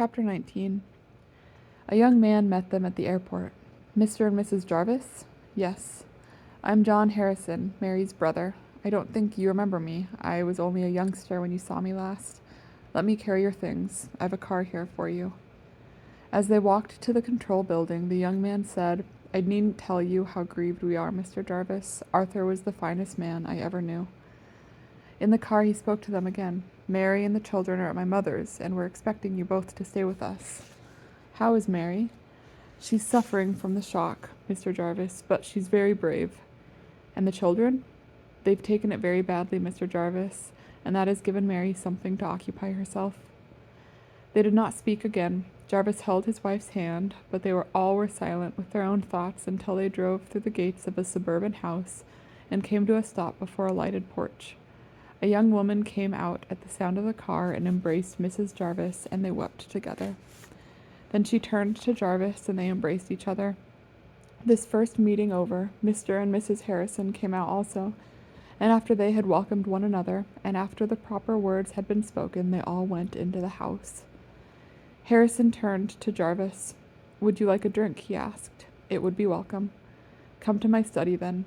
Chapter 19. A young man met them at the airport. Mr. and Mrs. Jarvis? Yes. I'm John Harrison, Mary's brother. I don't think you remember me. I was only a youngster when you saw me last. Let me carry your things. I've a car here for you. As they walked to the control building, the young man said, I needn't tell you how grieved we are, Mr. Jarvis. Arthur was the finest man I ever knew. In the car, he spoke to them again. Mary and the children are at my mother's, and we're expecting you both to stay with us. How is Mary? She's suffering from the shock, Mr. Jarvis, but she's very brave. And the children? They've taken it very badly, Mr. Jarvis, and that has given Mary something to occupy herself. They did not speak again. Jarvis held his wife's hand, but they all were silent with their own thoughts until they drove through the gates of a suburban house and came to a stop before a lighted porch. A young woman came out at the sound of the car and embraced Mrs. Jarvis, and they wept together. Then she turned to Jarvis, and they embraced each other. This first meeting over, Mr. and Mrs. Harrison came out also, and after they had welcomed one another, and after the proper words had been spoken, they all went into the house. Harrison turned to Jarvis. Would you like a drink? He asked. It would be welcome. Come to my study, then.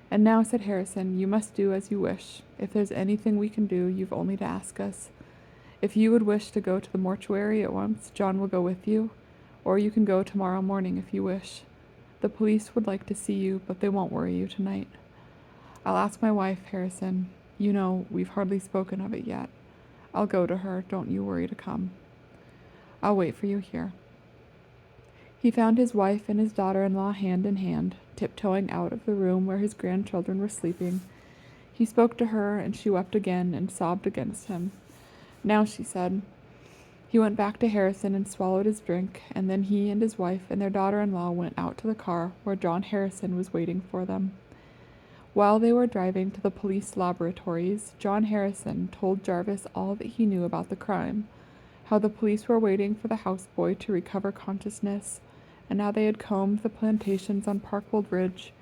And now, said Harrison, you must do as you wish. If there's anything we can do, you've only to ask us. If you would wish to go to the mortuary at once, John will go with you, or you can go tomorrow morning if you wish. The police would like to see you, but they won't worry you tonight. I'll ask my wife, Harrison. You know, we've hardly spoken of it yet. I'll go to her. Don't you worry to come. I'll wait for you here. He found his wife and his daughter-in-law hand in hand, tiptoeing out of the room where his grandchildren were sleeping. He spoke to her, and she wept again and sobbed against him. Now, she said. He went back to Harrison and swallowed his drink, and then he and his wife and their daughter-in-law went out to the car where John Harrison was waiting for them. While they were driving to the police laboratories, John Harrison told Jarvis all that he knew about the crime, how the police were waiting for the houseboy to recover consciousness, and how they had combed the plantations on Parkwold Ridge,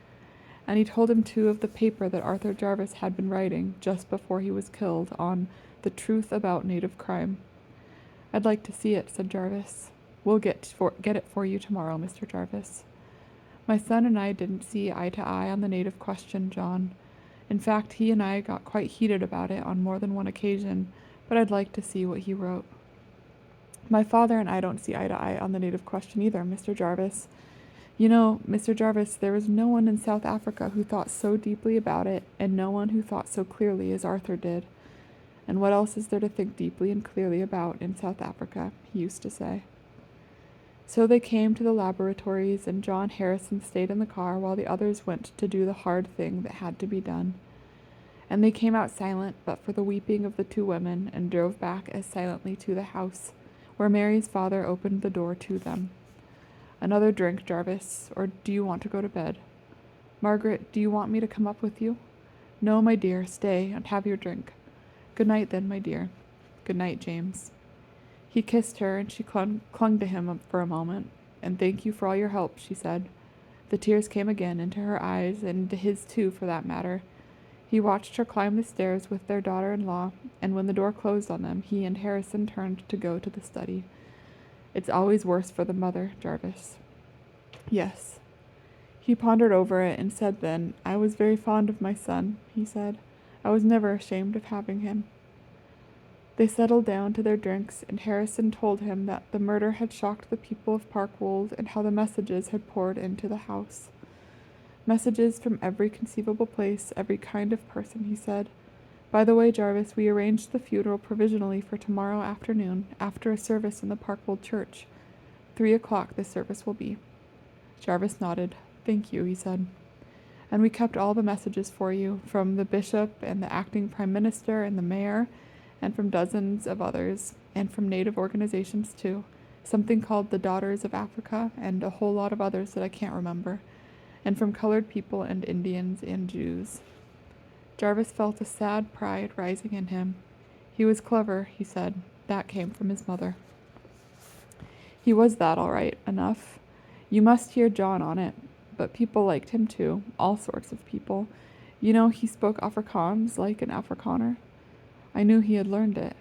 and he told him too of the paper that Arthur Jarvis had been writing just before he was killed on the truth about native crime. I'd like to see it, said Jarvis. We'll get it for you tomorrow, Mr. Jarvis. My son and I didn't see eye to eye on the native question, John. In fact, he and I got quite heated about it on more than one occasion, but I'd like to see what he wrote. My father and I don't see eye to eye on the native question either, Mr. Jarvis. You know, Mr. Jarvis, there was no one in South Africa who thought so deeply about it, and no one who thought so clearly as Arthur did. And what else is there to think deeply and clearly about in South Africa, he used to say. So they came to the laboratories, and John Harrison stayed in the car while the others went to do the hard thing that had to be done. And they came out silent, but for the weeping of the two women, and drove back as silently to the house, where Mary's father opened the door to them. Another drink, Jarvis, or do you want to go to bed? Margaret, do you want me to come up with you? No, my dear, stay and have your drink. Good night, then, my dear. Good night, James. He kissed her, and she clung to him for a moment. And thank you for all your help, she said. The tears came again into her eyes, and into his too, for that matter. He watched her climb the stairs with their daughter-in-law, and when the door closed on them, he and Harrison turned to go to the study. It's always worse for the mother, Jarvis. Yes. He pondered over it and said then, I was very fond of my son, he said. I was never ashamed of having him. They settled down to their drinks, and Harrison told him that the murder had shocked the people of Parkwold and how the messages had poured into the house. Messages from every conceivable place, every kind of person, he said. By the way, Jarvis, we arranged the funeral provisionally for tomorrow afternoon, after a service in the Parkwold church. 3:00 the service will be. Jarvis nodded. Thank you, he said. And we kept all the messages for you, from the bishop and the acting prime minister and the mayor, and from dozens of others, and from native organizations too, something called the Daughters of Africa, and a whole lot of others that I can't remember, and from colored people and Indians and Jews. Jarvis felt a sad pride rising in him. He was clever, he said. That came from his mother. He was that, all right, enough. You must hear John on it. But people liked him too, all sorts of people. You know, he spoke Afrikaans like an Afrikaner. I knew he had learned it.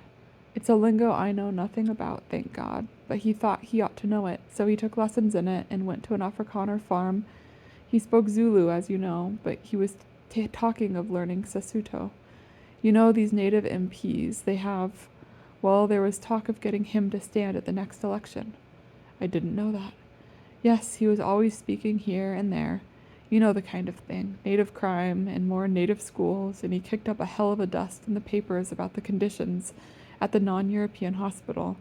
It's a lingo I know nothing about, thank God, but he thought he ought to know it, so he took lessons in it and went to an Afrikaner farm. He spoke Zulu, as you know, but he was talking of learning Sesotho. You know these native MPs, they have. Well, there was talk of getting him to stand at the next election. I didn't know that. Yes, he was always speaking here and there. You know the kind of thing. Native crime and more native schools, and he kicked up a hell of a dust in the papers about the conditions at the non-European hospital.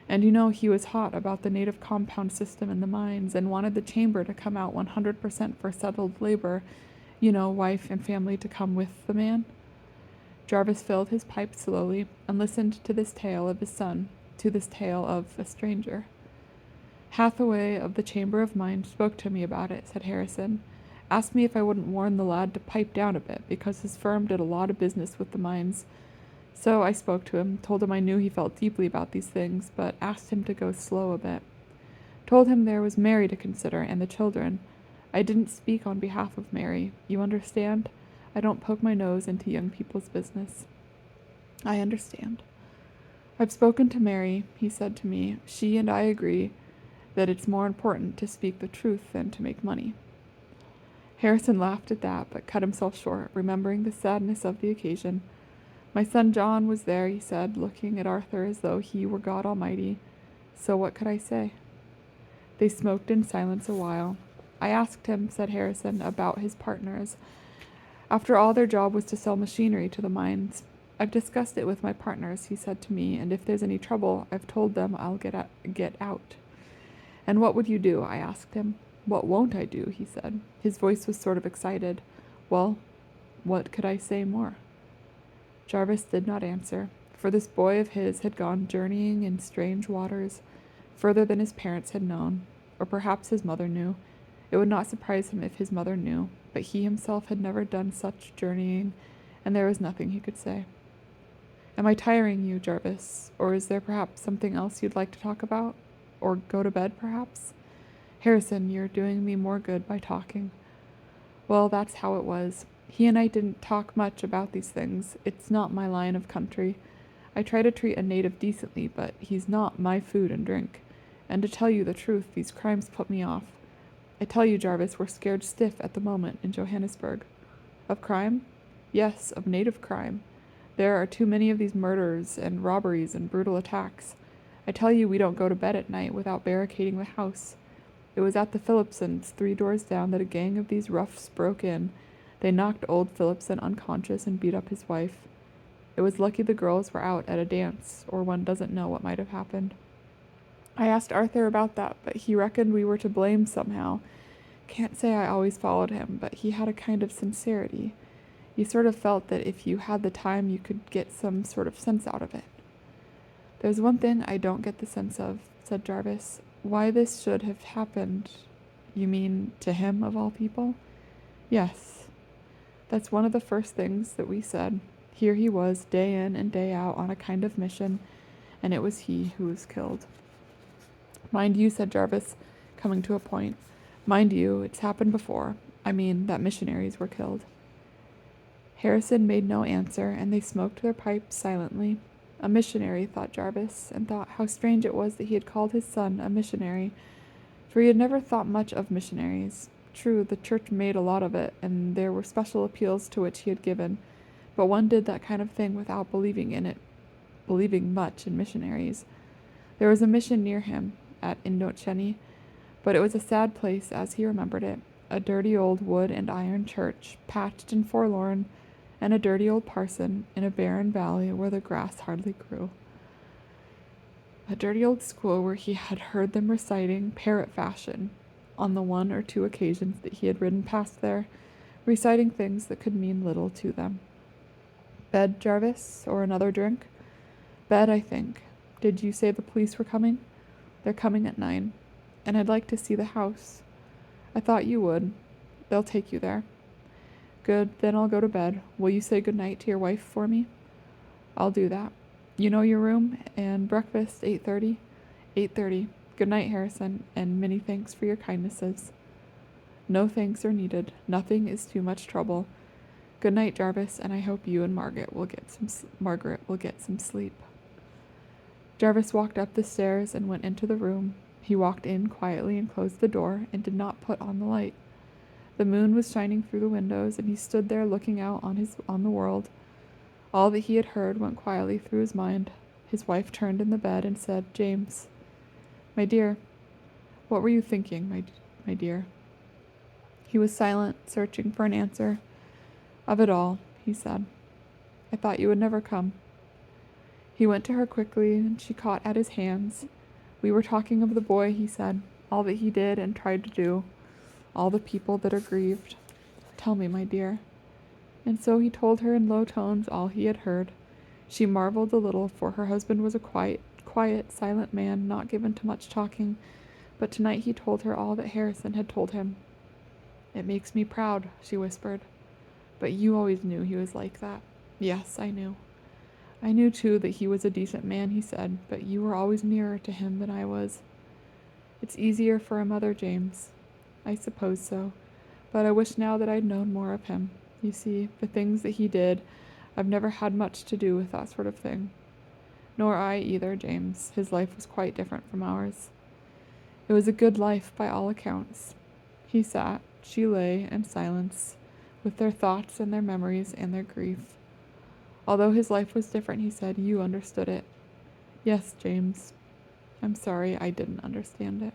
And you know he was hot about the native compound system in the mines and wanted the chamber to come out 100% for settled labor, you know, wife and family to come with the man. Jarvis filled his pipe slowly and listened to this tale of his son, to this tale of a stranger. Hathaway of the Chamber of Mines spoke to me about it, said Harrison. Asked me if I wouldn't warn the lad to pipe down a bit, because his firm did a lot of business with the mines. So I spoke to him, told him I knew he felt deeply about these things, but asked him to go slow a bit. Told him there was Mary to consider, and the children. I didn't speak on behalf of Mary. You understand? I don't poke my nose into young people's business. I understand. I've spoken to Mary, he said to me. She and I agree that it's more important to speak the truth than to make money. Harrison laughed at that, but cut himself short, remembering the sadness of the occasion. My son John was there, he said, looking at Arthur as though he were God Almighty. So what could I say? They smoked in silence a while. I asked him, said Harrison, about his partners. After all, their job was to sell machinery to the mines. I've discussed it with my partners, he said to me, and if there's any trouble, I've told them I'll get out. And what would you do? I asked him. What won't I do? He said. His voice was sort of excited. Well, what could I say more? Jarvis did not answer, for this boy of his had gone journeying in strange waters, further than his parents had known, or perhaps his mother knew. It would not surprise him if his mother knew, but he himself had never done such journeying, and there was nothing he could say. Am I tiring you, Jarvis? Or is there perhaps something else you'd like to talk about? Or go to bed, perhaps? Harrison, you're doing me more good by talking. Well, that's how it was. He and I didn't talk much about these things. It's not my line of country. I try to treat a native decently, but he's not my food and drink. And to tell you the truth, these crimes put me off. I tell you, Jarvis, we're scared stiff at the moment in Johannesburg. Of crime? Yes, of native crime. There are too many of these murders and robberies and brutal attacks. I tell you, we don't go to bed at night without barricading the house. It was at the Phillipsons, 3 doors down, that a gang of these roughs broke in. They knocked old Phillipson unconscious and beat up his wife. It was lucky the girls were out at a dance, or one doesn't know what might have happened. I asked Arthur about that, but he reckoned we were to blame somehow. Can't say I always followed him, but he had a kind of sincerity. You sort of felt that if you had the time, you could get some sort of sense out of it. There's one thing I don't get the sense of, said Jarvis. Why this should have happened. You mean to him, of all people? Yes. That's one of the first things that we said. Here he was, day in and day out, on a kind of mission, and it was he who was killed. Mind you, said Jarvis, coming to a point. Mind you, it's happened before. I mean, that missionaries were killed. Harrison made no answer, and they smoked their pipes silently. A missionary, thought Jarvis, and thought how strange it was that he had called his son a missionary, for he had never thought much of missionaries. True, the church made a lot of it, and there were special appeals to which he had given, but one did that kind of thing without believing in it, believing much in missionaries. There was a mission near him, at Indocheni, but it was a sad place as he remembered it, a dirty old wood and iron church, patched and forlorn, and a dirty old parson in a barren valley where the grass hardly grew. A dirty old school where he had heard them reciting parrot fashion on the 1 or 2 occasions that he had ridden past there, reciting things that could mean little to them. Bed, Jarvis, or another drink? Bed, I think. Did you say the police were coming? They're coming at 9, and I'd like to see the house. I thought you would. They'll take you there. Good, then I'll go to bed. Will you say good night to your wife for me? I'll do that. You know your room, and breakfast 8:30? 8:30. Good night, Harrison, and many thanks for your kindnesses. No thanks are needed. Nothing is too much trouble. Good night, Jarvis, and I hope you and Margaret will get some sleep. Jarvis walked up the stairs and went into the room. He walked in quietly and closed the door and did not put on the light. The moon was shining through the windows, and he stood there looking out on the world. All that he had heard went quietly through his mind. His wife turned in the bed and said, "James, my dear, what were you thinking, my dear?" He was silent, searching for an answer. "Of it all," he said. "I thought you would never come." He went to her quickly, and she caught at his hands. "We were talking of the boy," he said, "all that he did and tried to do, all the people that are grieved. Tell me, my dear." And so he told her in low tones all he had heard. She marveled a little, for her husband was a quiet, silent man, not given to much talking, but tonight he told her all that Harrison had told him. "It makes me proud," she whispered. "But you always knew he was like that." "Yes, I knew." "I knew, too, that he was a decent man," he said, "but you were always nearer to him than I was." "It's easier for a mother, James." "I suppose so, but I wish now that I'd known more of him. You see, the things that he did, I've never had much to do with that sort of thing. Nor I either, James. His life was quite different from ours. It was a good life by all accounts." He sat, she lay, in silence, with their thoughts and their memories and their grief. Although his life was different, he said, "You understood it." "Yes, James. I'm sorry I didn't understand it."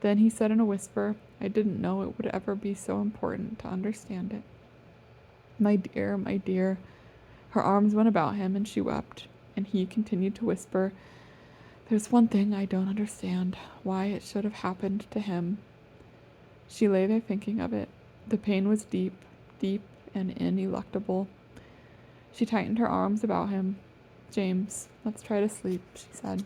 Then he said in a whisper, "I didn't know it would ever be so important to understand it." My dear, my dear." Her arms went about him, and she wept, and he continued to whisper, "There's one thing I don't understand, why it should have happened to him." She lay there thinking of it. The pain was deep, deep and ineluctable. She tightened her arms about him. "James, let's try to sleep," she said.